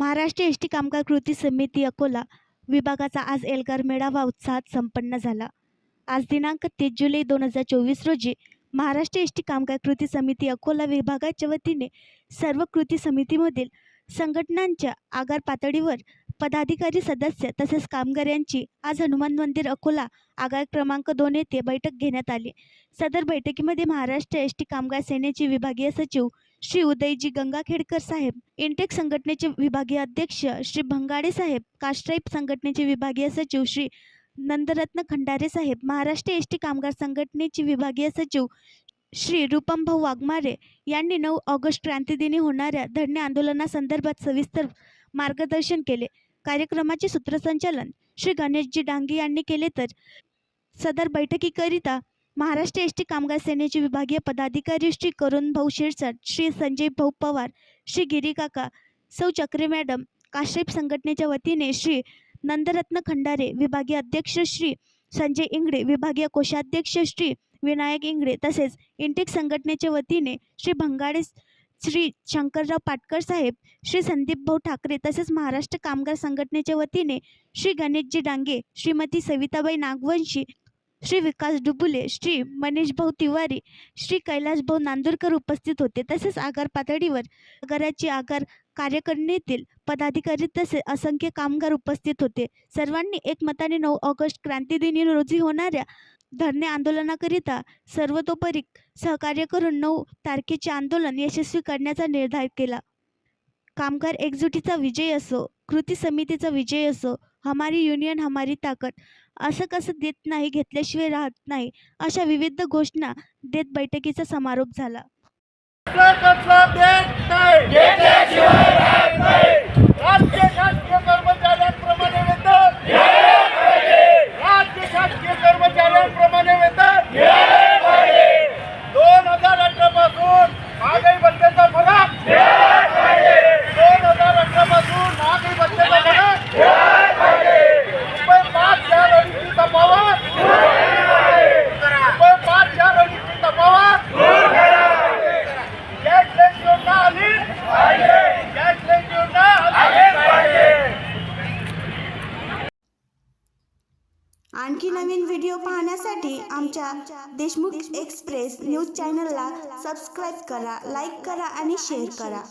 Maharashtra ST कामगार कृती समिती अकोला विभागाचा आज एल्गार मेळावा उत्साहात संपन्न झाला। आज दिनांक 30 जुलै 2024 रोजी महाराष्ट्र एसटी कामगार कृती समिती अकोला विभागाच्या वतीने सर्व कृती समितीमधील संघटनांच्या आगार पातळीवर पदाधिकारी सदस्य तसेच कामगारांची आज हनुमान मंदिर अकोला आगार क्रमांक 2 येथे बैठक घेण्यात आली। सदर बैठकीमध्ये महाराष्ट्र एसटी कामगार सेनेचे विभागीय सचिव श्री उदयजी गंगाखेडकर साहेब, इंटेक संघटनेचे विभागीय अध्यक्ष श्री भंगाडे साहेब, कास्ट्राईब संघटनेचे विभागीय सचिव श्री नंदरत्न खंडारे साहेब, महाराष्ट्र एसटी कामगार संघटनेचे विभागीय सचिव श्री रूपमभाऊ वाघमारे यांनी 9 ऑगस्ट क्रांतीदिनी होणाऱ्या धरणे आंदोलनासंदर्भात सविस्तर मार्गदर्शन केले। कार्यक्रमाचे सूत्रसंचालन श्री गणेशजी डांगे यांनी केले। तर सदर बैठकीकरिता महाराष्ट्र एसटी कामगार सेनेचे विभागीय पदाधिकारी श्री करुणभाऊ शिरसाट, श्री संजय भाऊ पवार, श्री गिरीकाका, सौ चक्रे मॅडम, कास्ट्राईब संघटनेच्या वतीने श्री नंदरत्न खंडारे, विभागीय अध्यक्ष श्री संजय इंगडे, विभागीय कोषाध्यक्ष श्री विनायक इंगडे, तसेच इंटेक संघटनेच्या वतीने श्री भंगाडे, श्री शंकरराव पाटकर साहेब, श्री संदीप भाऊ ठाकरे, तसेच महाराष्ट्र कामगार संघटनेच्या वतीने श्री गणेशजी डांगे, श्रीमती सविताबाई नागवंशी, श्री विकास डुबुले, श्री मनीष भाऊ तिवारी, श्री कैलास भाऊ नांदुरकर उपस्थित होते। तसेच आगार पातळीवर आगाराची आगार कार्यकारिणीतील पदाधिकारी तसेच असंख्य कामगार उपस्थित होते। सर्वांनी एकमताने 9 ऑगस्ट क्रांतीदिनी रोजी होणाऱ्या धरणे आंदोलनाकरिता सर्वतोपरी सहकार्य करून 9 तारखेचे आंदोलन यशस्वी करण्याचा निर्धार केला। कामगार एकजुटीचा विजय असो, कृती समितीचा विजय असो, हमारी युनियन हमारी ताकद, असं कसं देत नाही घेतल्याशिवाय राहत नाही, अशा विविध घोषणा देत बैठकीचा समारोप झाला। आणखी नवीन व्हिडिओ पाहण्यासाठी आमच्या देशमुख एक्सप्रेस न्यूज चॅनलला सबस्क्राईब करा, लाईक करा आणि शेअर करा।